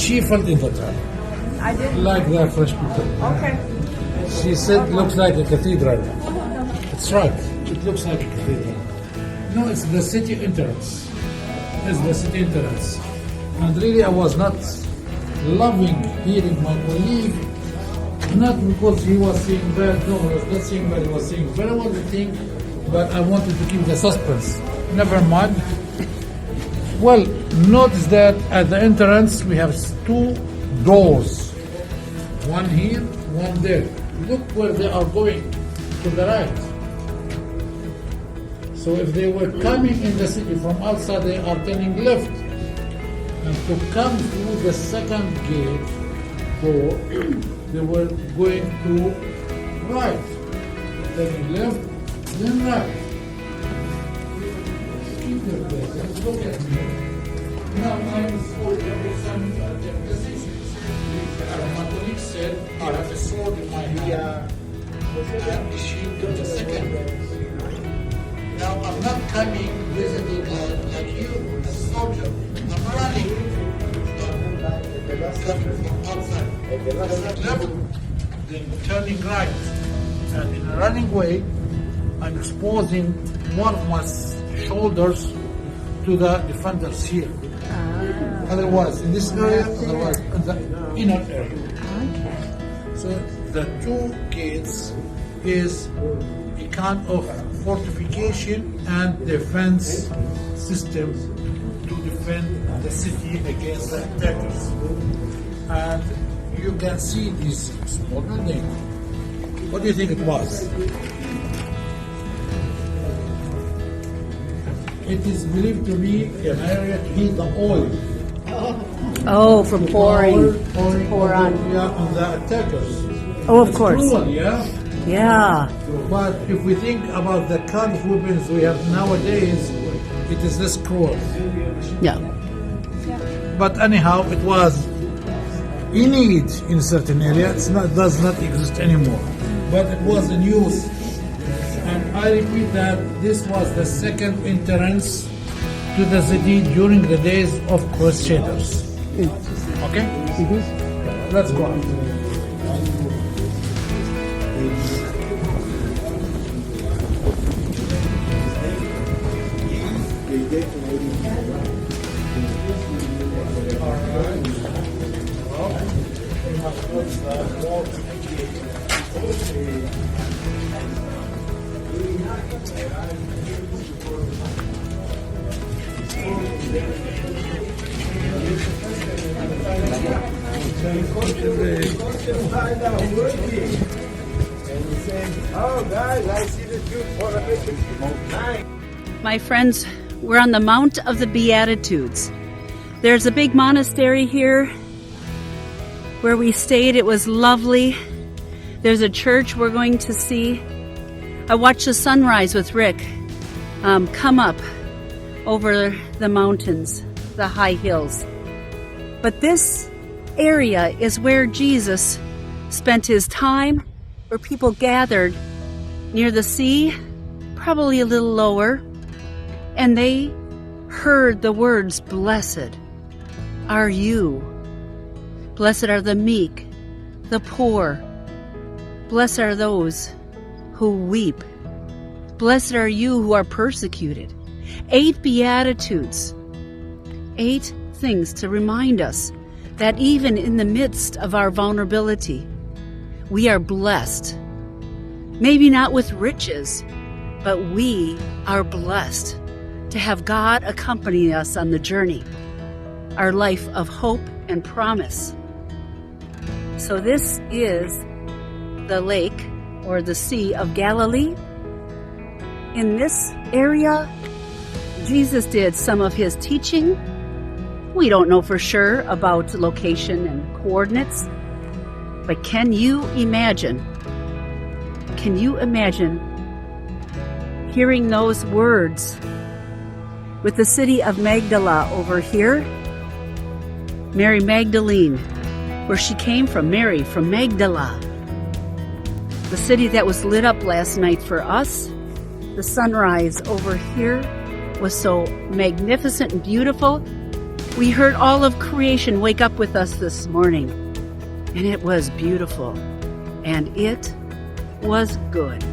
she felt in the trap. I did. Like the French people. Okay. She said, looks like a cathedral. It's right. It looks like a cathedral. No, it's the city entrance. It's the city entrance. And really, I was not loving hearing my colleague, not because he was saying bad, no, he was not saying bad, he was saying very well the thing, but I wanted to keep the suspense. Never mind. Well, notice that at the entrance we have two doors. One here, one there. Look where they are going, to the right. So if they were coming in the city from outside, they are turning left. And to come through the second gate door, they were going to right. Turning left, then right. Keep your place. Look at me. Now I'm for some decisions. My colleague said, I have a sword in my hand. And the shield in the second. Now I'm not coming visiting like you, a soldier. I'm running. Coming from outside. Left, then turning right. And in a running way, I'm exposing one of my shoulders to the defenders here. Otherwise, in this area, otherwise in the inner area. So the two gates is a kind of fortification and defense system to defend the city against the attackers. And you can see this small building. What do you think it was? It is believed to be an area to heat the oil. Oh, for pouring. Pour on. Yeah, on the attackers. Oh, of It's course. cruel, yeah? Yeah. But if we think about the kind of weapons we have nowadays, it is less cruel. Yeah. But anyhow, it was in need in certain areas. It does not exist anymore. But it was in use. And I repeat that this was the second entrance to the city during the days of Crusaders. Okay? Mm-hmm. Let's go on. My friends, we're on the Mount of the Beatitudes. There's a big monastery here where we stayed. It was lovely. There's a church we're going to see. I watched the sunrise with Rick come up over the mountains, the high hills. But this area is where Jesus spent his time, where people gathered near the sea, probably a little lower, and they heard the words, "Blessed are you. Blessed are the meek, the poor. Blessed are those who weep. Blessed are you who are persecuted." 8 Beatitudes. 8 things to remind us that even in the midst of our vulnerability, we are blessed. Maybe not with riches, but we are blessed to have God accompany us on the journey, our life of hope and promise. So this is the lake or the Sea of Galilee. In this area, Jesus did some of his teaching. We don't know for sure about location and coordinates, but can you imagine hearing those words with the city of Magdala over here? Mary Magdalene, where she came from, Mary from Magdala. The city that was lit up last night for us. The sunrise over here was so magnificent and beautiful. We heard all of creation wake up with us this morning, and it was beautiful, and it was good.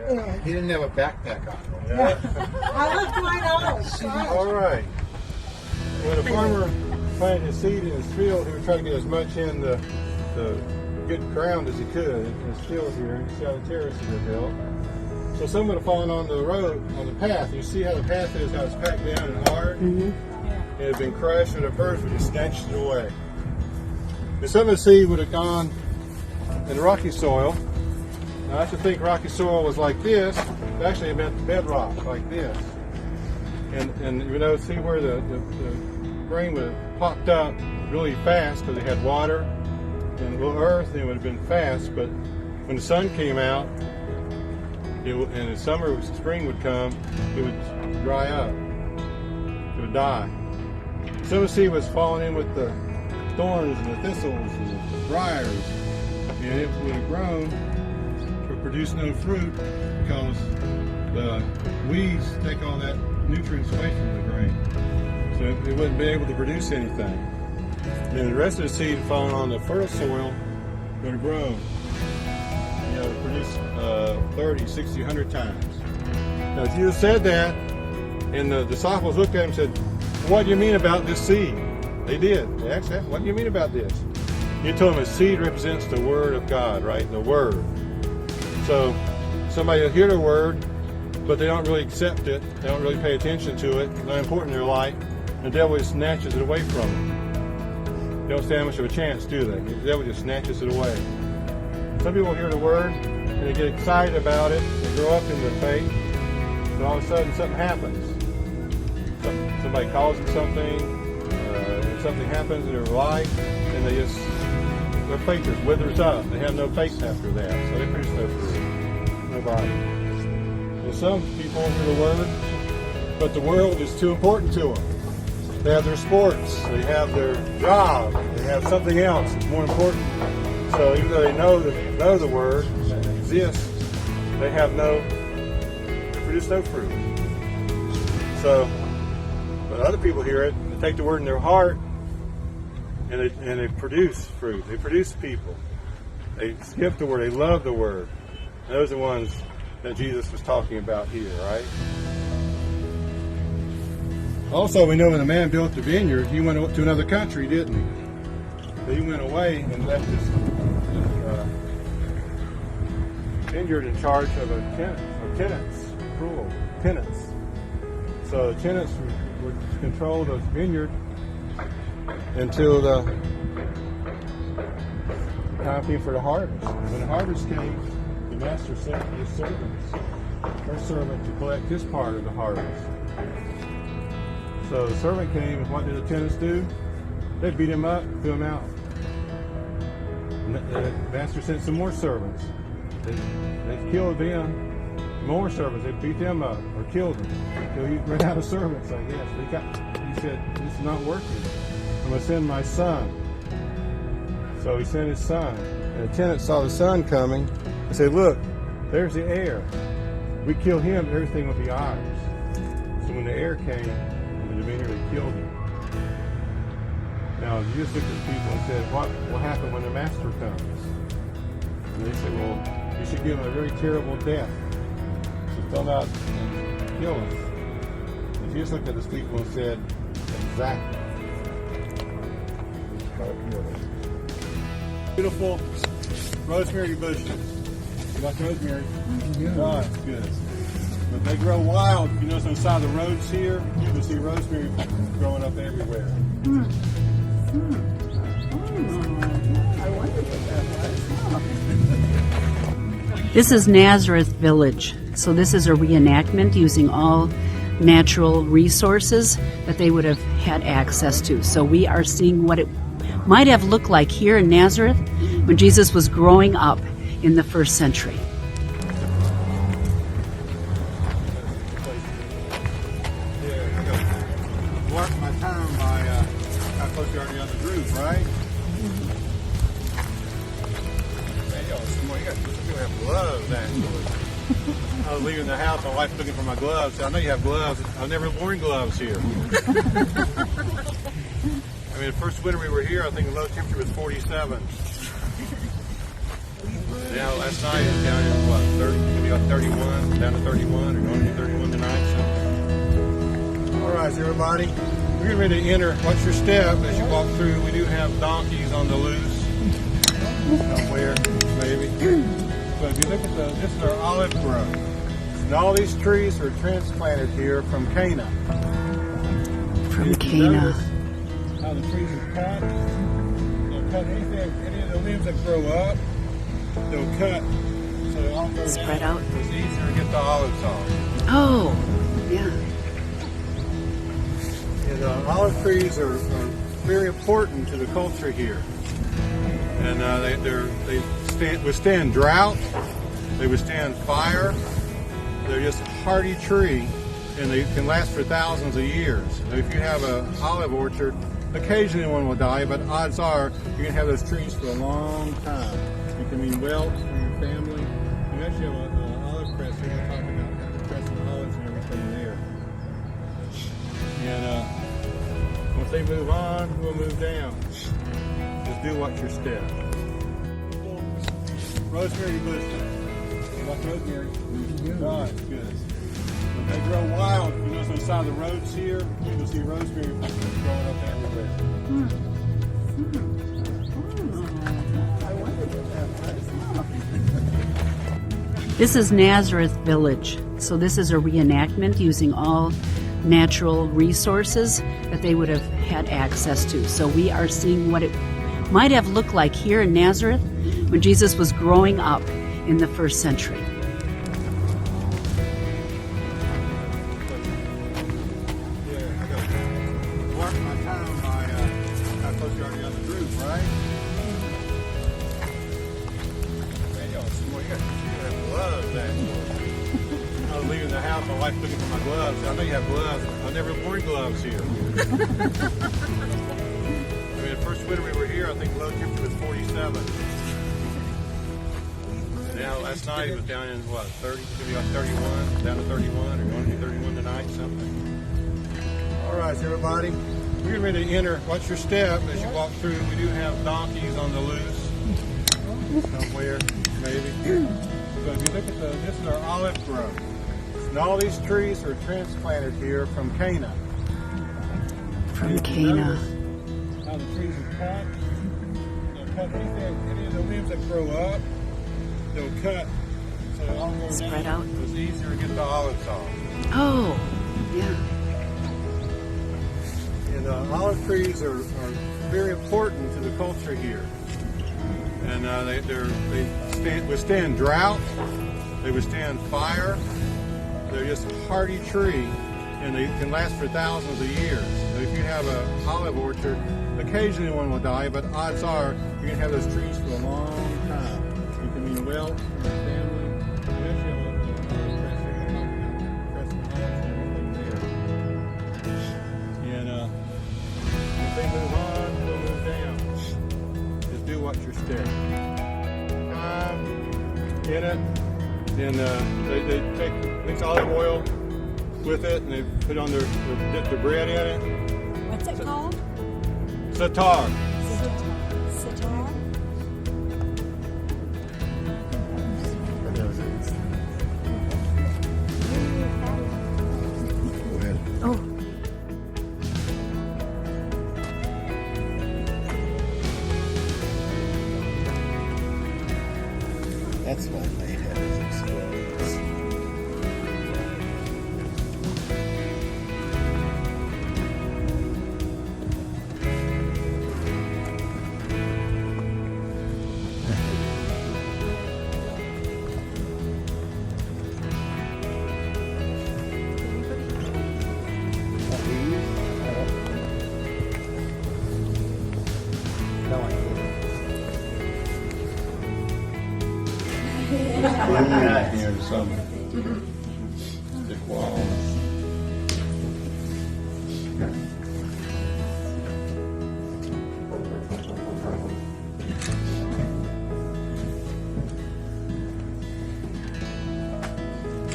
Yeah. He didn't have a backpack on. I left mine on. All right. When a farmer planted his seed in his field, he would try to get as much in the good ground as he could in his field here. You see how the terraces are built. So some would have fallen on the road, on the path. You see how the path is, how it's packed down and hard? Mm-hmm. It had been crushed, and the birds would have snatched it away. And some of the seed would have gone in rocky soil. Now I should think rocky soil was like this. It actually meant bedrock, like this. And you know, see where the grain would have popped up really fast because it had water and a little earth, and it would have been fast. But when the sun came out, and the summer, spring would come, it would dry up. It would die. Some of the seed was falling in with the thorns and the thistles and the briars, and it would have grown to produce no fruit because the weeds take all that nutrients away from the grain, so it wouldn't be able to produce anything. And then the rest of the seed falling on the fertile soil would have grown. Produce 30, 60, 100 times. Now, Jesus said that, and the disciples looked at him and said, "What do you mean about this seed?" They did. They asked him, "What do you mean about this?" He told them a seed represents the Word of God, right? The Word. So somebody will hear the Word, but they don't really accept it. They don't really pay attention to it. It's not important in their life. The devil just snatches it away from them. They don't stand much of a chance, do they? The devil just snatches it away. Some people hear the Word and they get excited about it. They grow up in the faith, and all of a sudden something happens. Somebody calls them something, something happens in their life, and their faith just withers up. They have no faith after that, so they produce no fruit. Nobody. And some people hear the Word, but the world is too important to them. They have their sports, they have their job, they have something else that's more important. So even though they know the Word exists, they produce no fruit. So, but other people hear it, they take the Word in their heart, and they produce fruit. They produce people. They skip the Word. They love the Word. And those are the ones that Jesus was talking about here, right? Also, we know when a man built the vineyard, he went to another country, didn't he? So he went away and left his vineyard in charge of tenants, tenants. So the tenants would control the vineyard until the time came for the harvest. When the harvest came, the master sent his servants, her servant, to collect his part of the harvest. So the servant came, and what did the tenants do? They beat him up, threw him out. And the master sent some more servants. They killed them. More servants. They beat them up or killed them. So he ran out of servants, I guess. He said, "This is not working. I'm going to send my son." So he sent his son. And the tenants saw the son coming and said, "Look, there's the heir. We kill him, everything will be ours." So when the heir came, the vineyard had killed him. Now, Jesus looked at people and said, "What will happen when the master comes?" And they said, "Well, you should give him a very terrible death. So come out and kill him." And Jesus looked at his people and said, "Exactly." Beautiful rosemary bushes. You like rosemary? Yeah. Oh, it's good. But they grow wild. You notice on the side of the roads here, you can see rosemary growing up everywhere. I wondered what that was. This is Nazareth Village. So this is a reenactment using all natural resources that they would have had access to. So we are seeing what it might have looked like here in Nazareth when Jesus was growing up in the first century. Mark my time by how close you are to the other group, right? You have gloves, actually. I was leaving the house, my wife's looking for my gloves. So I know you have gloves. I've never worn gloves here. I mean, the first winter we were here, I think the low temperature was 47. Now, last night it was down in what, 30, maybe about 31, down to 31, or going to 31 tonight. So, all right, everybody, we're getting ready to enter. Watch your step as you walk through. We do have donkeys on the loose somewhere, maybe. But if you look at this is our olive grove, and all these trees were transplanted here from Cana. From Cana. How the trees are cut. They'll cut any of the limbs that grow up. They'll cut so they all go Spread down. out. It's easier to get the olives off. Oh, yeah. And olive trees are very important to the culture here. And they withstand drought. They withstand fire. They're just a hardy tree, and they can last for thousands of years. If you have an olive orchard, occasionally one will die, but odds are you're going to have those trees for a long time. It can mean wealth for your family. We actually have an olive press here. We'll talk about the pressing olives and everything there. And once they move on, we'll move down. Just do watch your step. Rosemary bush. You like rosemary? Right, good. When they grow wild, you notice on the side of the roads here, you can see rosemary growing up everywhere. I wondered what that was. This is Nazareth Village. So this is a reenactment using all natural resources that they would have had access to. So we are seeing what it might have looked like here in Nazareth when Jesus was growing up in the first century. I was leaving the house, my wife looking for my gloves. I know you have gloves. I've never worn gloves here. I mean, the first winter we were here, I think low temperature was 47. Now, last night it was down in what, 30, maybe about 31, down to 31, or going to be 31 tonight, something. All right, everybody, we're getting ready to enter. Watch your step as you walk through. We do have donkeys on the loose somewhere, maybe. So if you look at this is our olive grove. And all these trees were transplanted here from Cana. From Cana. How the trees are cut. They'll cut any of the limbs that grow up. They'll cut so they all go Spread down. out. It's easier to get the olives off. Oh, yeah. And olive trees are very important to the culture here. And they withstand drought. They withstand fire. They're just a hardy tree, and they can last for thousands of years. So if you have an olive orchard, occasionally one will die, but odds are you're going to have those trees for a long time. It can mean wealth for your family. We actually have a pressing olives and everything there. And if they move on, we'll move down. Just do watch your step. Time in it. And they take mix olive oil with it, and they put on dip their bread in it. What's it called? Satar. Sitar? Oh, That's why my head is exploding. No, I can't. Out here to some thick walls.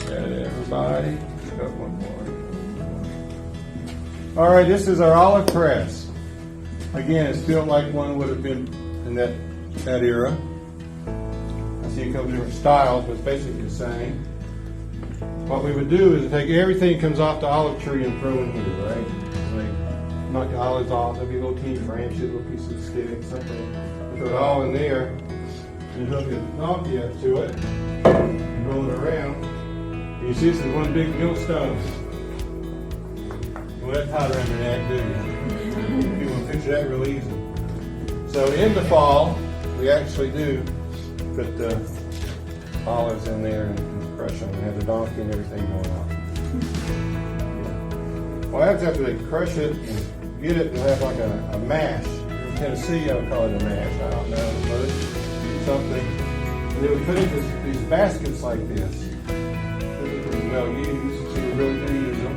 Got everybody. Got one more. All right, this is our olive press. Again, it's built like one would have been in that era. I see a couple different styles, but it's basically the same. What we would do is take everything that comes off the olive tree and throw in here, right? Like, knock the olives off, there'll be little teeny branches, little pieces of stick, something. Put it all in there, and hook a donkey up to it, and roll it around. And you see this is one big millstone. Well, that tied around your neck, do you? You want to picture that real easy. So in the fall, we actually do put the olives in there and crush them and have the donkey and everything going on. What happens after they crush it and get it, they'll have like a mash. In Tennessee, I would call it a mash. I don't know, but something. And they would put it in these baskets like this. These are pretty well used, so you really do use them.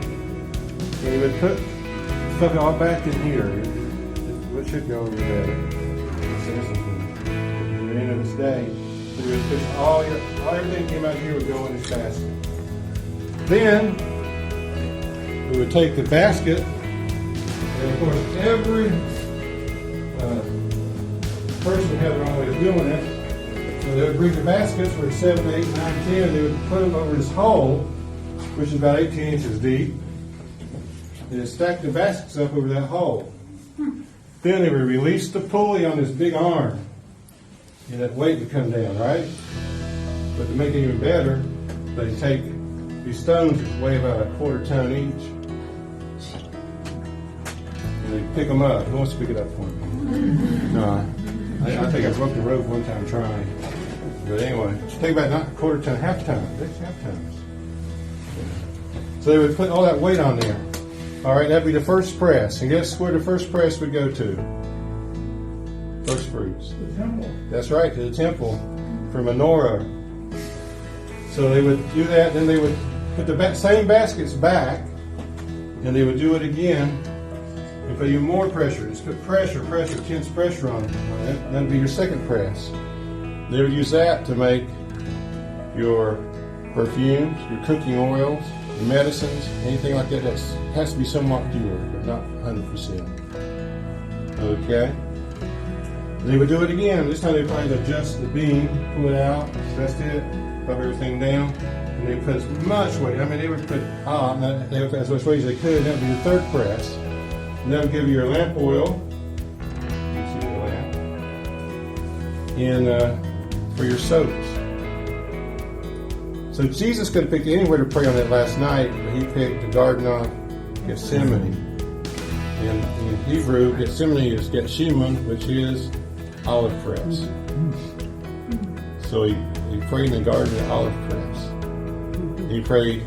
And you would put stuff all back in here. It should go over better. At the end of this day, so you would push everything that came out here would go in this basket. Then we would take the basket, and of course every person would have their own way of doing it. So they would bring the baskets, which 7, 8, 9, 10, they would put them over this hole, which is about 18 inches deep. And they'd stack the baskets up over that hole. Then they would release the pulley on this big arm, and that weight would come down, right? But to make it even better, they take these stones that weigh about a quarter ton each, and they pick them up. Who wants to pick it up for me? No, I think I broke the rope one time trying. But anyway, take about not a quarter ton, half ton. That's half tons. So they would put all that weight on there. All right, that'd be the first press. And guess where the first press would go to? First fruits. The temple. That's right, to the temple for menorah. So they would do that, then they would put the same baskets back, and they would do it again, and put even more pressure. Just put pressure, intense pressure on it. That'd be your second press. They would use that to make your perfumes, your cooking oils, your medicines, anything like that. That has to be somewhat pure, but not 100%. Okay? They would do it again. This time they would probably adjust the beam, pull it out, adjust it, rub everything down, and they would put as much weight. I mean, they would put they would put as much weight as they could. That would be your third press. And that would give you your lamp oil. You can see the lamp. And for your soaps. So Jesus could have picked anywhere to pray on that last night, but he picked the Garden of Gethsemane. In Hebrew, Gethsemane is Gethsemane, which is olive press. So he prayed in the Garden of Olive Press. He prayed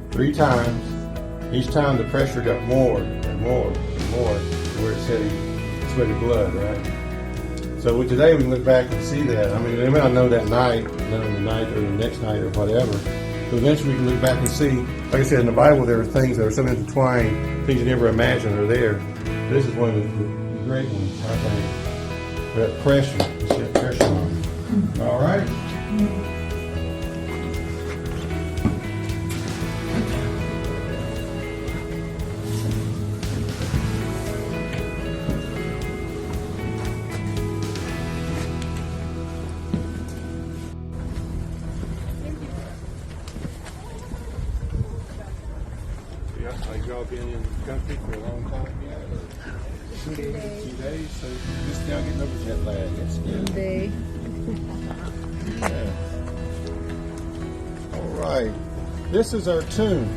3 times. Each time the pressure got more and more and more to where it said he sweated blood, right? So today we can look back and see that. I mean, they may not know that night, know the night or the next night or whatever. But eventually we can look back and see. Like I said, in the Bible there are things that are so intertwined, things you never imagined are there. This is one of the great ones, I think. That pressure, you see that pressure on it. All right? Like y'all been in the country for a long time yet? 2 days, so just now getting over jet lag. That's good. Day. Yeah. All right. This is our tomb.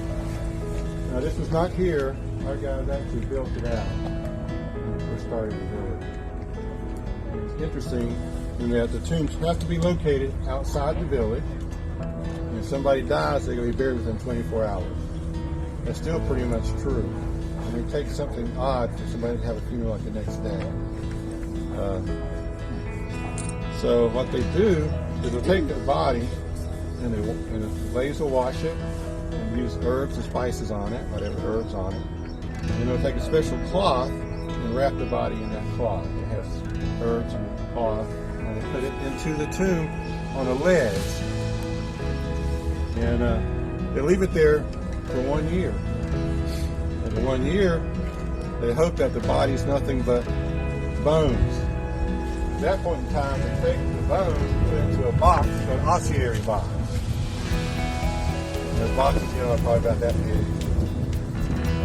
Now this was not here. Our guys actually built it out when we first started the village. It's interesting in that the tombs have to be located outside the village. And if somebody dies, they're going to be buried within 24 hours. That's still pretty much true. I mean, it takes something odd for somebody to have a funeral like the next day. So what they do is they'll take the body and the ladies will wash it and use herbs and spices on it, whatever herbs on it. And they'll take a special cloth and wrap the body in that cloth. It has herbs and cloth, and they put it into the tomb on a ledge. And they leave it there for 1 year. And in 1 year, they hope that the body's nothing but bones. At that point in time, they take the bones and put it into a box, an ossuary box. And those boxes, you know, are probably about that big.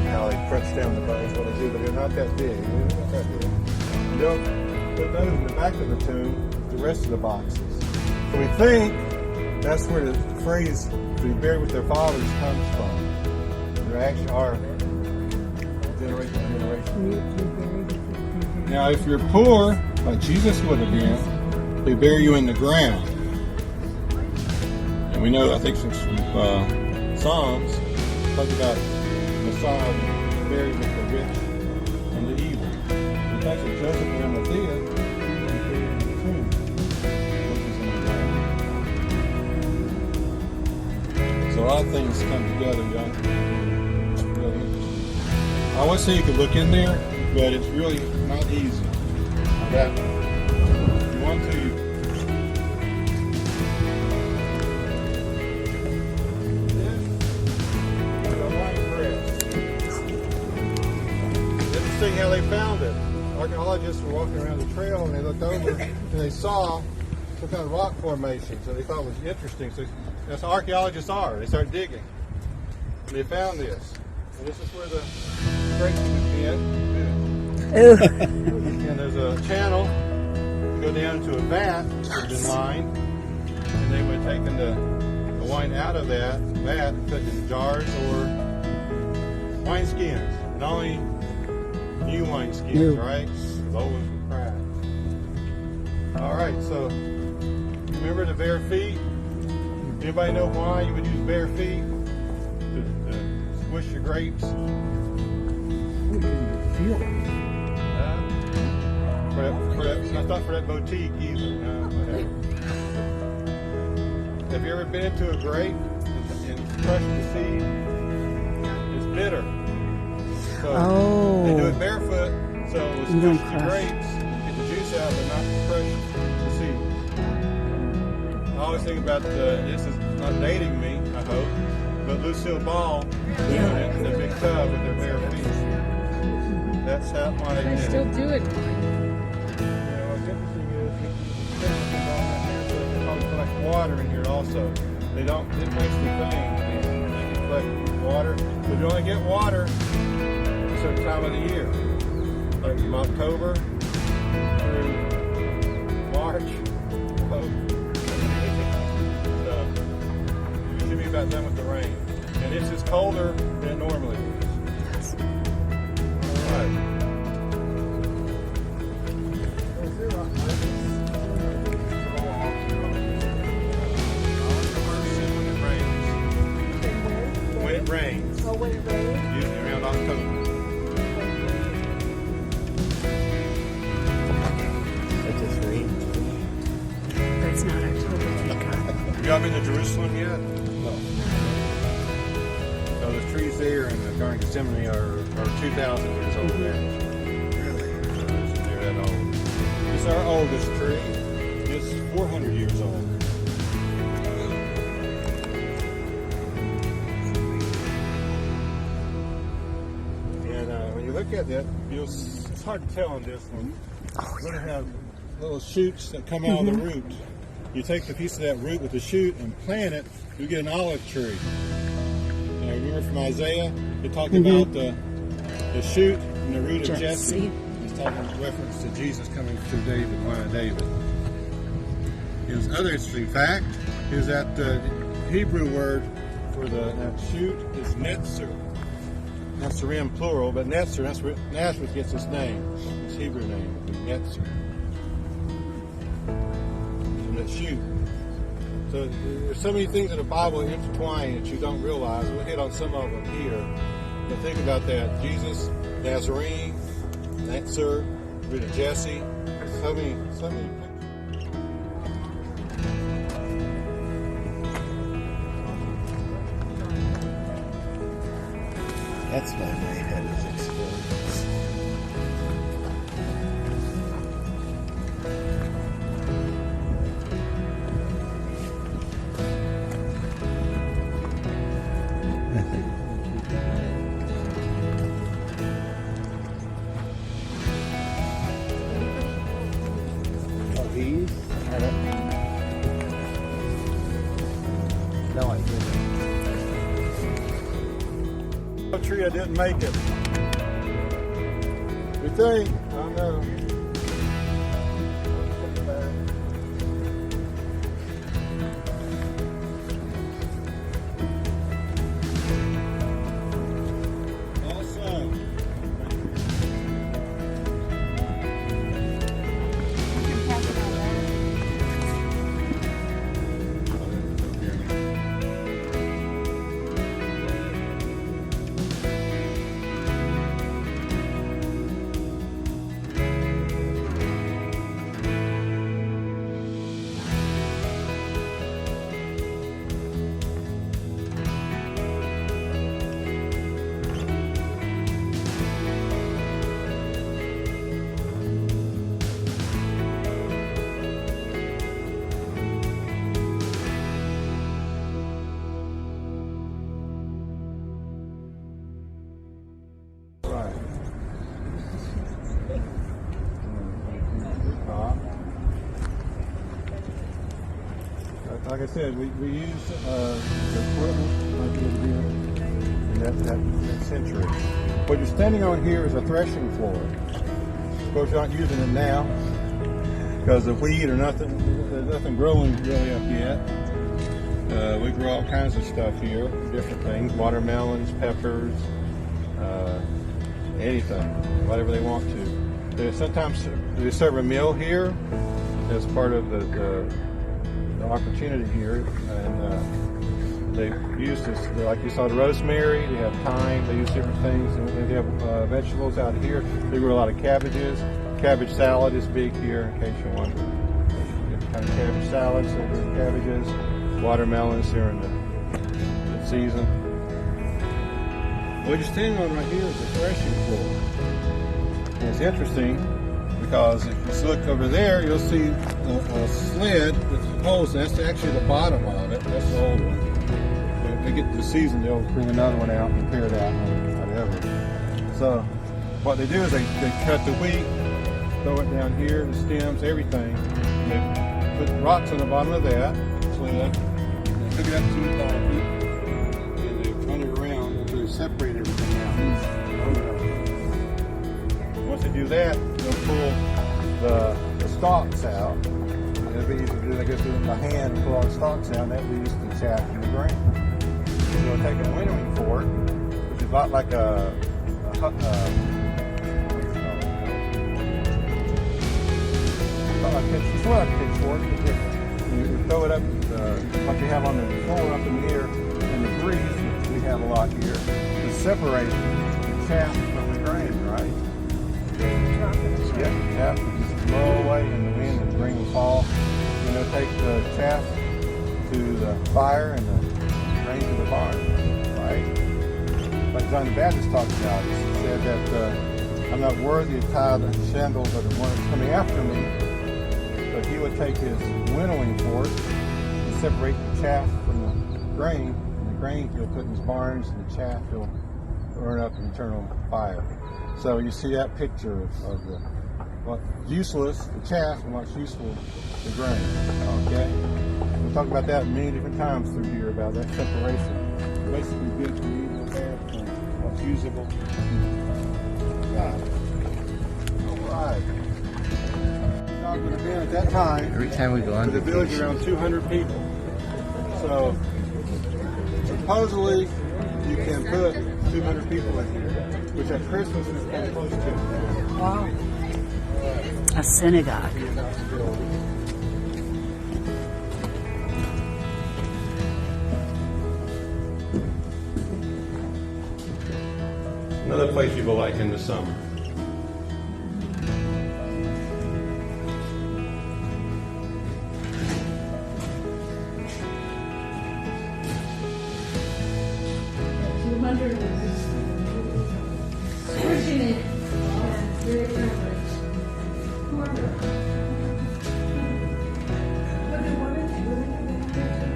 How they crunch down the bones, what they do, but they're not that big. They're not that big. They'll put those in the back of the tomb, the rest of the boxes. So we think that's where the phrase "to be buried with their fathers" comes from. They actually are generation to generation. Now, if you're poor, like Jesus would have been, they bury you in the ground. And we know, I think, some Psalms talk about Messiah being buried with the rich and the evil. In fact, that Joseph and Arimathea were buried in the tomb, which is in the ground. So a lot of things come together, young. It's really interesting. I would say you could look in there, but it's really not easy. That, if you want to, Interesting how they found it. Archaeologists were walking around the trail and they looked over and they saw some kind of rock formation. So they thought it was interesting. So that's how archaeologists are. They start digging. And they found this. And this is where the scrapes would be in. And there's a channel to go down to a vat that had been lined. And they would have taken the wine out of that vat and put it in jars or wine skins. And only new wine skins, right? Because old ones would crack. Alright, so remember the bare feet? Anybody know why you would use bare feet to squish your grapes? That's not for that boutique either. No, whatever. Have you ever been into a grape and crushed the seed? It's bitter. So they do it barefoot, so it was squish the grapes, get the juice out, but not crush the seed. I always think about this is not dating me, I hope, but Lucille Ball doing it in the big tub with their bare feet. That's how why they did still it. do it. What's interesting is they collect water in here also. They don't waste the thing. They can collect water, but you only get water a certain time of the year, like from October through March. So you should be about done with the rain, and this is colder than it normally is. All right. When it rains. Oh, when it rains? Usually around October. It just rained. But it's not October, thank God. Have y'all been to Jerusalem yet? No. So the trees there in the Garden of Gethsemane are 2,000 years old there. Really? They're that old. This is our oldest tree. It's 400 years old. And when you look at that, it's hard to tell on this one. We're going to have little shoots that come out of the root. You take the piece of that root with the shoot and plant it, you get an olive tree. Remember from Isaiah, they talked about the shoot and the root of Jesse. He's talking in reference to Jesus coming through David, the line of David. His other interesting fact is that the Hebrew word for that shoot is netzer. Netzerim plural, but netzer, that's where Nazareth gets its name. Its Hebrew name, netzer. And that shoot. So there's so many things in the Bible intertwined that you don't realize. We'll hit on some of them here. But think about that. Jesus, Nazarene, Netzer, root of Jesse. So many pictures. That's why my head is exploding. apple tree, I didn't make it. We think, I know. Like I said, we use the equipment like it would be in that century. What you're standing on here is a threshing floor. Of course, you're not using it now because the wheat or nothing, there's nothing growing really up yet. We grow all kinds of stuff here, different things, watermelons, peppers, anything, whatever they want to. Sometimes they serve a meal here as part of the opportunity here, and they use this, like you saw the rosemary, they have thyme, they use different things, and they have vegetables out here. They grow a lot of cabbages. Cabbage salad is big here, in case you're wondering. Different kind of cabbage salads, so there's cabbages, watermelons during the season. What you're standing on right here is the threshing floor. And it's interesting because if you look over there, you'll see a sled with holes. That's actually the bottom of it. That's the old one. When they get to the season, they'll bring another one out and repair it out or whatever. So what they do is they cut the wheat, throw it down here, the stems, everything. And they put rocks on the bottom of that sled, and hook it up to the bottom, and they run it around until they separate everything out. Once they do that, they'll pull the stalks out. It'll be easy to do. They go through the hand and pull all the stalks out, and that leaves the chaff in the grain. So they'll take a winnowing fork, which is a lot like a pitchfork, but different. You throw it up, like you have on the floor up in the air, and the breeze, which we have a lot here, to separate the chaff from the grain, right? Yeah, chaff will just blow away in the wind and the grain will fall. And they'll take the chaff to the fire and the grain to the barn, right? Like John the Baptist talked about, he said that I'm not worthy to tie the sandals of the one that's coming after me, but he would take his winnowing fork and separate the chaff from the grain, and the grain he'll put in his barns, and the chaff he'll burn up in eternal fire. So you see that picture of what's useless, the chaff, and what's useful, the grain. Okay? We'll talk about that many different times through here, about that separation. Basically good for you, and bad for what's usable. Alright. Not going to be at that time. Every time we go on the village around 200 people. So supposedly you can put 200 people in here, which at Christmas is kind of close to. Wow. A synagogue. Another place people like in the summer.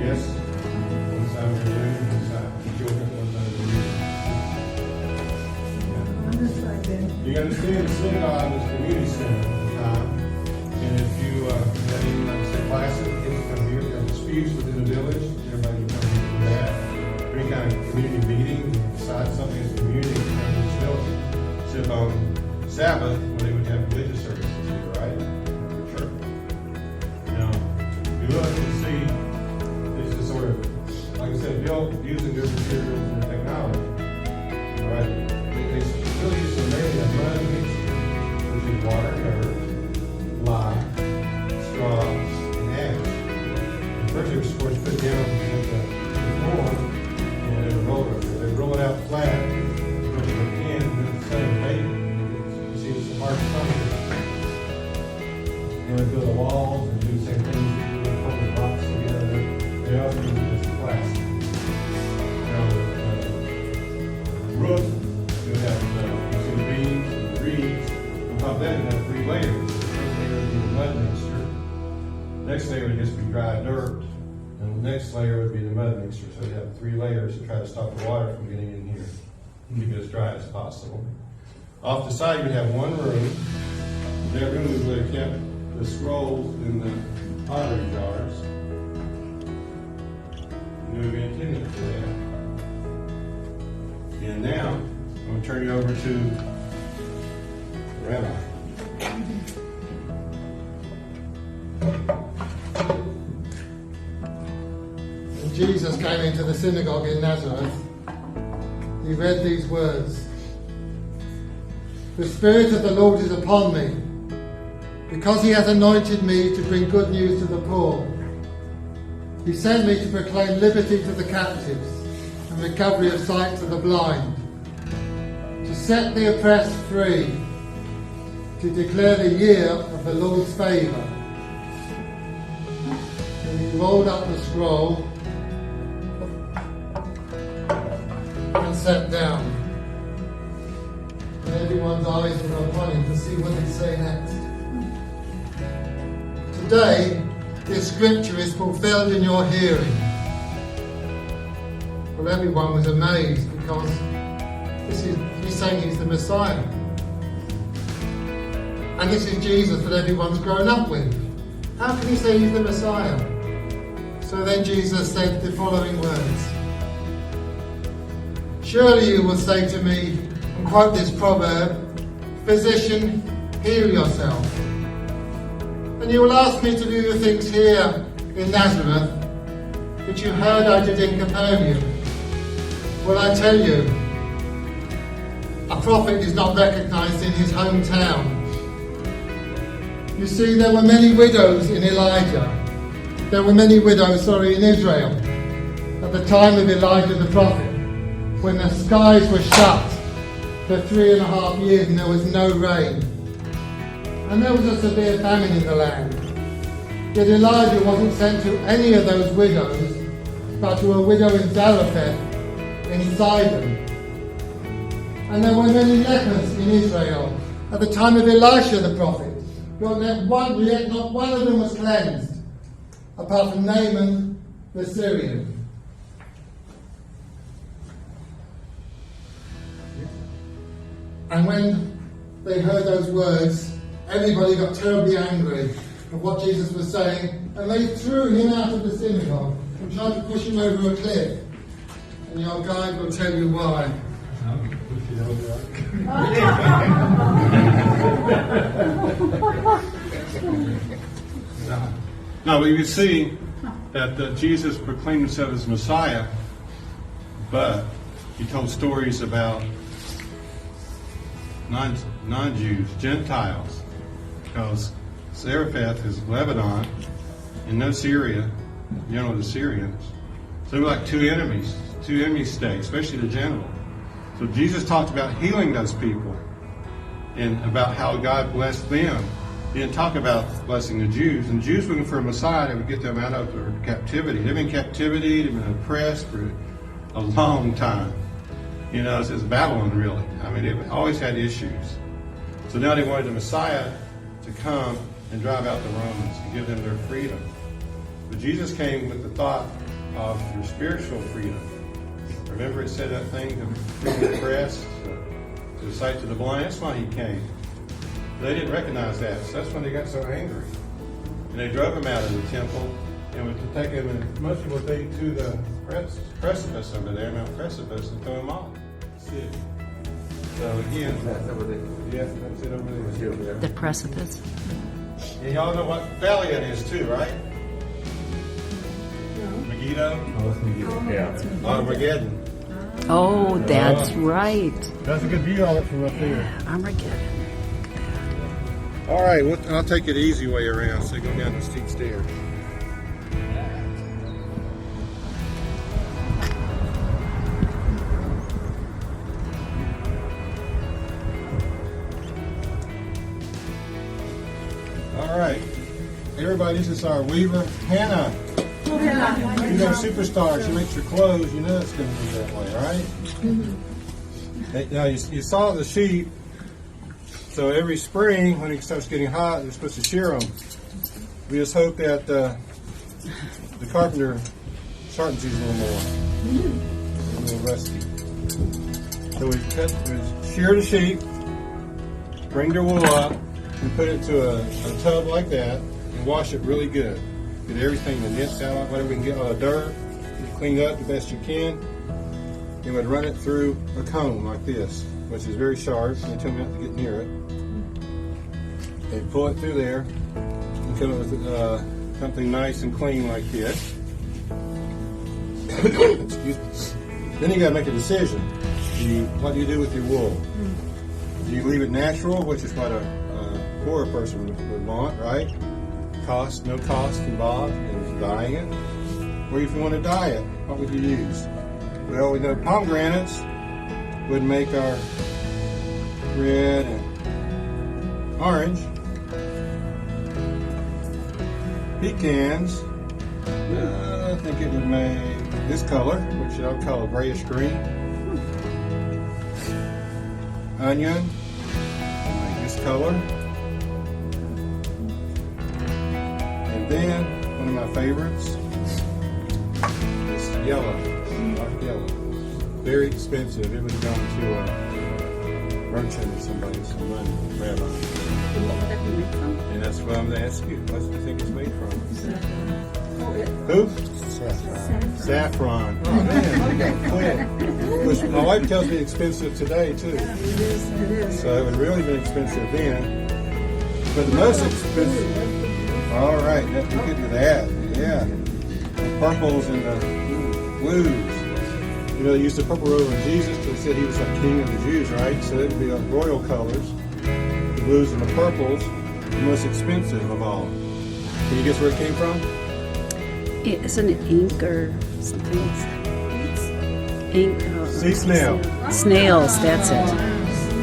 Yes. One side of the room, one side the children, one side of the room. You understand the synagogue is a community center at the time. And if you have any, like I said, classes, kids come here, you have disputes within the village, everybody can come here for that. Any kind of community meeting, decide something as a community. on Sabbath when they would have religious services here, right? For church. Now, if you look and see, this is sort of, like I said, built using their materials and their technology. Right? They still use some made of mud mixture, which is water, dirt, lye, straws, and ash. And first they were supposed to put down with the floor, and they would roll it. They roll it out flat, put it in a can, and then set it paper. You see it's a hard stuff. They would build the walls and do the same thing. They would put the rocks together. They also do this plastic. Now, roof, you would have you see the beams and the reeds. On top of that, you have 3 layers. The first layer would be the mud mixture. The next layer would just be dry dirt. And the next layer would be the mud mixture. So you have 3 layers to try to stop the water from getting in here and keep it as dry as possible. Off the side, you would have one room. That room is where they kept the scrolls in the pottery jars. And it would be intended for that. And now, I'm going to turn you over to the rabbi. When Jesus came into the synagogue in Nazareth, he read these words. The Spirit of the Lord is upon me, because he has anointed me to bring good news to the poor. He sent me to proclaim liberty to the captives and recovery of sight to the blind, to set the oppressed free, to declare the year of the Lord's favour. And he rolled up the scroll and sat down. And everyone's eyes were upon him to see what he'd say next. Today, this scripture is fulfilled in your hearing. Well, everyone was amazed because he's saying he's the Messiah. And this is Jesus that everyone's grown up with. How can he say he's the Messiah? So then Jesus said the following words. Surely you will say to me, and quote this proverb, Physician, heal yourself. And you will ask me to do the things here in Nazareth that you heard I did in Capernaum. Well, I tell you, a prophet is not recognized in his hometown. You see, there were many widows in Israel at the time of Elijah the prophet, when the skies were shut for 3.5 years and there was no rain. And there was a severe famine in the land. Yet Elijah wasn't sent to any of those widows, but to a widow in Zarephath in Sidon. And there were many lepers in Israel at the time of Elisha the prophet. Yet not one of them was cleansed, apart from Naaman the Syrian. And when they heard those words, everybody got terribly angry at what Jesus was saying, and they threw him out of the synagogue and tried to push him over a cliff. And your guide will tell you why. No, but you can see that Jesus proclaimed himself as Messiah, but he told stories about non-Jews, Gentiles, because Zarephath is Lebanon and no Syria, the Syrians. So they were like two enemy states, especially the general. So Jesus talked about healing those people and about how God blessed them. He didn't talk about blessing the Jews. And the Jews were looking for a Messiah that would get them out of their captivity. They've been in captivity, they've been oppressed for a long time. It's Babylon, really. They've always had issues. So now they wanted the Messiah to come and drive out the Romans and give them their freedom. But Jesus came with the thought of your spiritual freedom. Remember it said that thing, to free the oppressed, to the sight to the blind? That's why he came. They didn't recognize that, so that's when they got so angry. And they drove him out of the temple and were to take him, and most people think, to the precipice over there, Mount Precipice, and throw him off. So again, yeah, that's it over there. The precipice. And y'all know what valley it is too, right? Megiddo? Armageddon. Oh, that's right. That's a good view of it from up there. Armageddon. All right, well, I'll take it the easy way around, so you go down the steep stairs. All right, everybody, this is our weaver, Hannah. She's our superstar. She makes your clothes. You know it's going to be that way, all right? Hey, now, you saw the sheep. So every spring, when it starts getting hot, we're supposed to shear them. We just hope that the carpenter sharpens these a little more. A little rusty. So we shear the sheep, bring their wool up, and put it to a tub like that, and wash it really good. Get everything, the nits out, whatever we can get out of dirt, clean up the best you can. And we'd run it through a comb like this, which is very sharp. They tell me not to get near it. They pull it through there and come up with something nice and clean like this. Excuse me. Then you got to make a decision. What do you do with your wool? Do you leave it natural, which is what a poorer person would want, right? No cost involved in dyeing it. Or if you want to dye it, what would you use? Well, we know pomegranates would make our red and orange. Pecans, I think it would make this color, which I'll call a grayish green. Onion, make this color. And then, one of my favorites is yellow, dark yellow. Very expensive. It would have gone to a merchant or somebody, some money, rabbi. And that's what I'm going to ask you. What do you think it's made from? Who? Saffron. Oh man, you got quick. Which my wife tells me expensive today too. It is. So it would really be expensive then. But the most expensive. All right, we could do that. Yeah. The purples and the blues. You know, they used the purple robe on Jesus because they said he was like king of the Jews, right? So it would be like royal colors. The blues and the purples, the most expensive of all. Can you guess where it came from? Isn't it ink or something? Ink. Sea snail. Snails, that's it.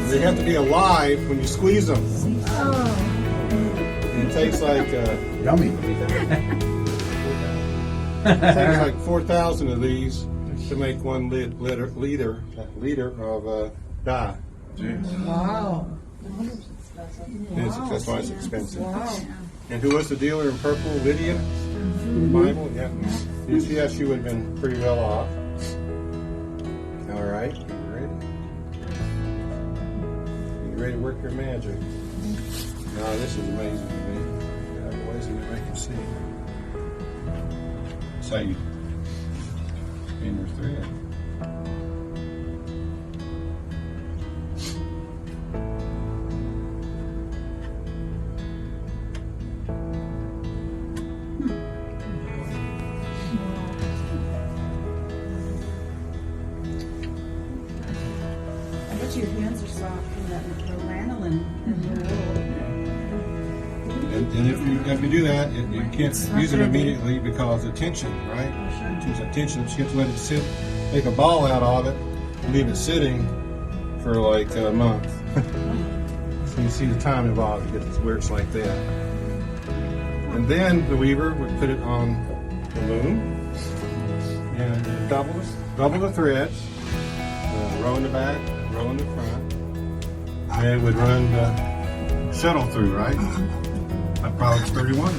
They have to be alive when you squeeze them. And it takes like Yummy. it takes like 4,000 of these to make one liter of dye. Wow. That's why it's expensive. And who was the dealer in purple? Lydia? The Bible? Yeah. She would have been pretty well off. All right. You ready? You ready to work your magic? No, this is amazing to me. God, amazing to make it see. That's how you spin your thread. I bet your hands are soft from the lanolin and the wool. And if you do that, you can't use it immediately because of tension, right? Use that tension. You have to let it sit, make a ball out of it, and leave it sitting for like a month. So you see the time involved to get this where it's like that. And then the weaver would put it on the loom and double the threads, row in the back, row in the front, and would run the shuttle through, right? Like Proverbs 31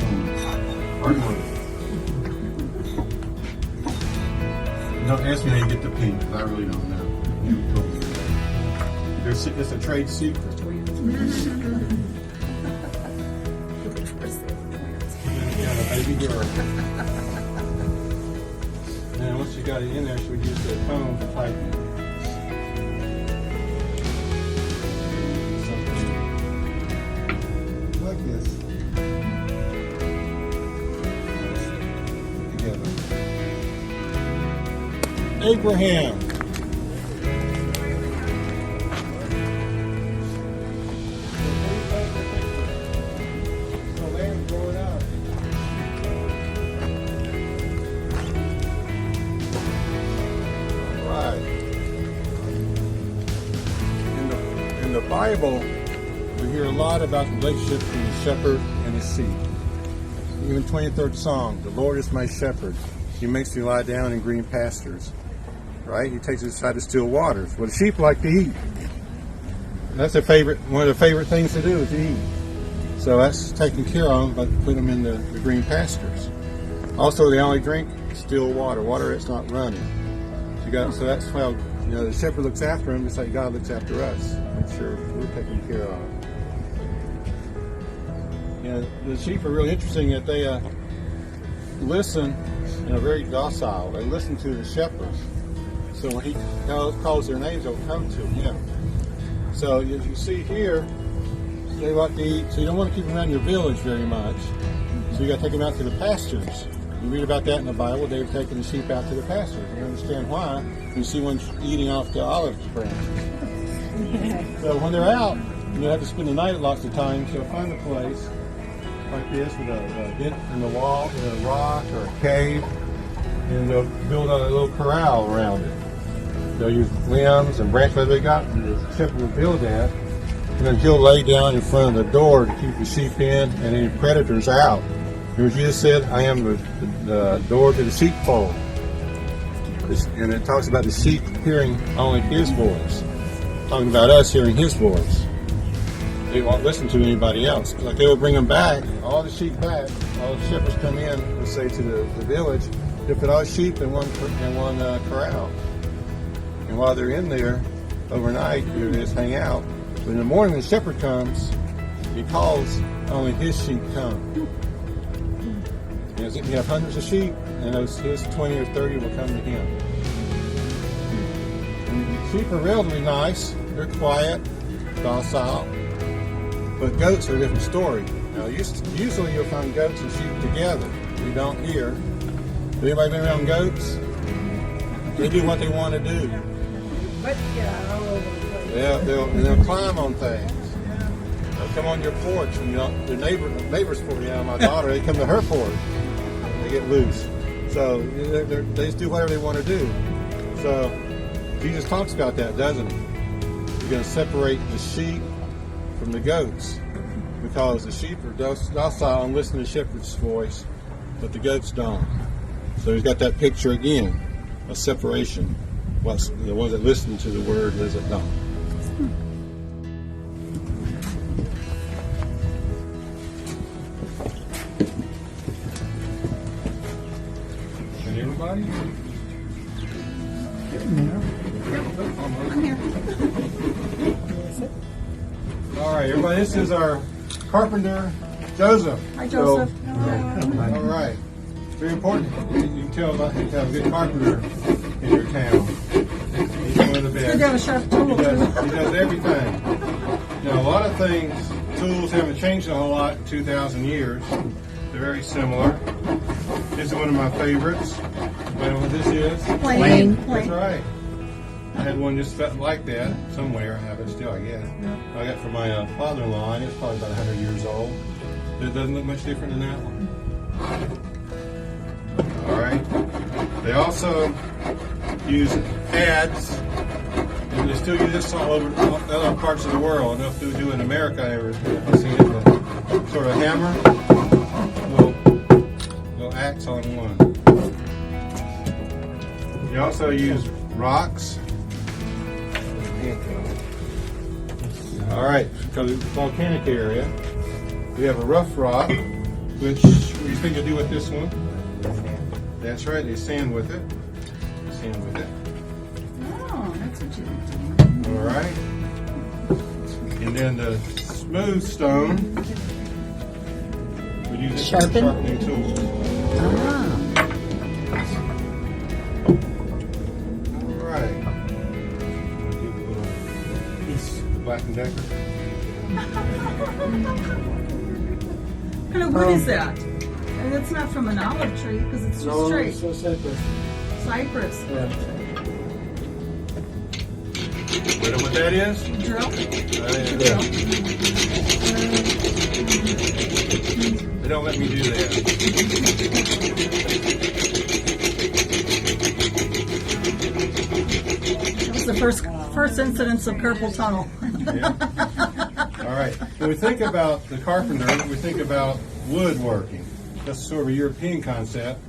hard one. Don't ask me how you get the pink, because I really don't know. You told me. It's a trade secret. Yeah, the baby girl. And once you got it in there, she would use the comb to tighten it. like this. Together. Abraham. So lambs growing up. Right. In the Bible, we hear a lot about the relationship between the shepherd and his sheep. Even 23rd Psalm, the Lord is my shepherd. He makes me lie down in green pastures. Right? He takes us aside to still waters. Well, the sheep like to eat. That's their favorite. One of their favorite things to do is to eat. So that's taken care of by putting them in the green pastures. Also, they only drink still water, water that's not running. So that's how the shepherd looks after them, just like God looks after us. Make sure we're taken care of. The sheep are really interesting that they listen and are very docile. They listen to the shepherd. So when he calls their names, they'll come to him. So as you see here, they like to eat. So you don't want to keep them around your village very much. So you got to take them out to the pastures. You read about that in the Bible. They've taken the sheep out to the pastures. You understand why? You see one eating off the olive branches. So when they're out, you have to spend the night lots of times. So find a place like this with a dent in the wall, with a rock or a cave, and they'll build a little corral around it. They'll use limbs and branches that they got, and the shepherd will build that, and then he'll lay down in front of the door to keep the sheep in and any predators out. As Jesus said, I am the door to the sheepfold. And it talks about the sheep hearing only his voice. Talking about us hearing his voice. They won't listen to anybody else. Like they will bring them back, all the sheep back. All the shepherds come in, let's say, to the village. They put all the sheep in one corral. And while they're in there overnight, you just hang out. But in the morning, when the shepherd comes, he calls only his sheep come. You have hundreds of sheep, and his 20 or 30 will come to him. And sheep are relatively nice. They're quiet, docile. But goats are a different story. Now, usually you'll find goats and sheep together. You don't here. Have anybody been around goats? They do what they want to do. They'll climb on things. They'll come on your porch, and the neighbor's porch. My daughter, they come to her porch. They get loose. So they just do whatever they want to do. So Jesus talks about that, doesn't he? You're going to separate the sheep from the goats, because the sheep are docile and listen to the shepherd's voice, but the goats don't. So he's got that picture again, a separation. The ones that listen to the word, those that don't. And everybody? All right, everybody, this is our carpenter, Joseph. Hi, Joseph. All right. Very important. You can tell about you have a good carpenter in your town. He's one of the best. Good to have a sharp tool. He does everything. Now, a lot of things, tools haven't changed a whole lot in 2,000 years. They're very similar. This is one of my favorites. You know what this is? Plain. That's right. I had one just like that somewhere. I have it still, I guess. I got from my father-in-law, and it's probably about 100 years old. It doesn't look much different than that one. All right. They also use adze. And they still use this all over other parts of the world. I don't know if they do in America ever. I've seen it. Sort of hammer, little axe on one. They also use rocks. All right, because it's a volcanic area. We have a rough rock, which what do you think to do with this one? That's right, they sand with it. Oh, that's what you do. All right. And then the smooth stone, we use it for sharpening tools. All right. Give a little piece of Black & Decker. kind of wood is that? And it's not from an olive tree because it's just straight. So cypress. Cypress. Yeah. You know what that is? Drill. Yeah. They don't let me do that. That was the first incidence of carpal tunnel. Yeah. All right. When we think about the carpenter, we think about woodworking. That's sort of a European concept.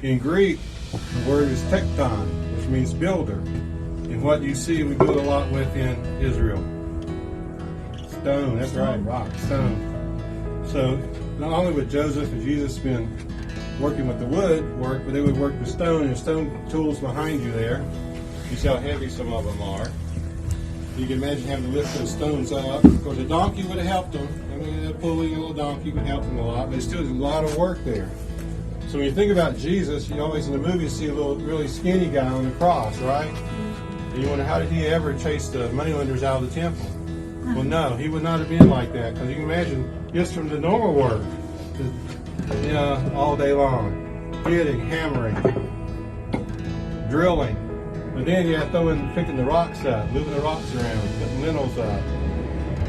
In Greek, the word is tekton, which means builder. And what you see we build a lot with in Israel. Stone, that's right, rock, stone. So not only would Joseph and Jesus been working with the wood work, but they would work the stone, and stone tools behind you there. You see how heavy some of them are. You can imagine having to lift those stones up. Of course, a donkey would have helped them. I mean, a pulley, a little donkey would help them a lot, but still, there's a lot of work there. So when you think about Jesus, you always in the movies see a little really skinny guy on the cross, right? And you wonder, how did he ever chase the moneylenders out of the temple? Well, no, he would not have been like that, because you can imagine just from the normal work, all day long, hitting, hammering, drilling. But then you have to throw in picking the rocks up, moving the rocks around, putting lintels up,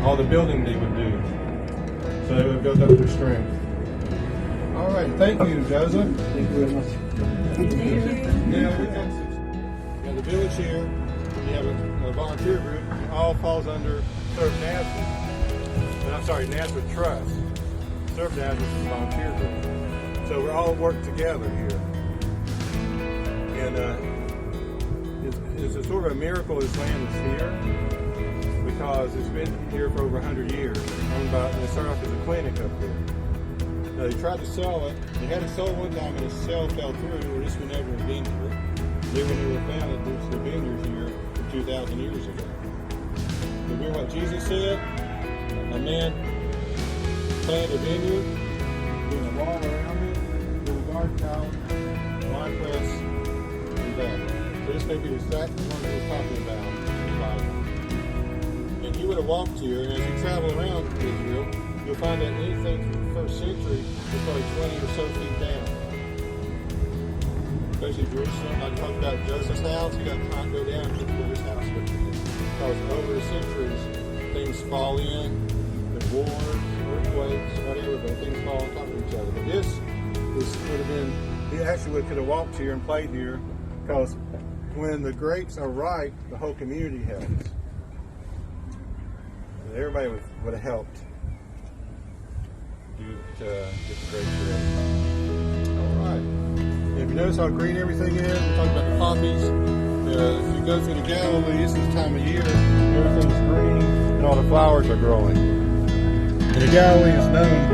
all the building they would do. So it would build up their strength. All right, thank you, Joseph. Thank you very much. Yeah, we got the village here. We have a volunteer group. It all falls under Serve Nazareth. I'm sorry, Nazareth Trust. Serve Nazareth is a volunteer group. So we all work together here. And it's a sort of a miracle this land is here, because it's been here for over 100 years. It started off as a clinic up here. Now they tried to sell it. They had it sold one time, and the sale fell through, or just were never invented it. Then when they were founded, there's the vineyards here 2,000 years ago. But remember what Jesus said? A man planted a vineyard, doing a wall around it, with a guard tower, wine press, and that. So this may be exactly what he was talking about in the Bible. And you would have walked here, and as you travel around Israel, you'll find that anything from the first century is probably 20 or so feet down. Especially Jerusalem, like I talked about Joseph's house, you got to go down to where his house would be. Because over the centuries, things fall in, there's wars, earthquakes, whatever, but things fall on top of each other. But this would have been, he actually could have walked here and played here, because when the grapes are ripe, the whole community helps. And everybody would have helped get the grapes ready. All right. And if you notice how green everything is, we talked about the poppies. If you go through the Galilee, this is the time of year, everything's green and all the flowers are growing. And the Galilee is known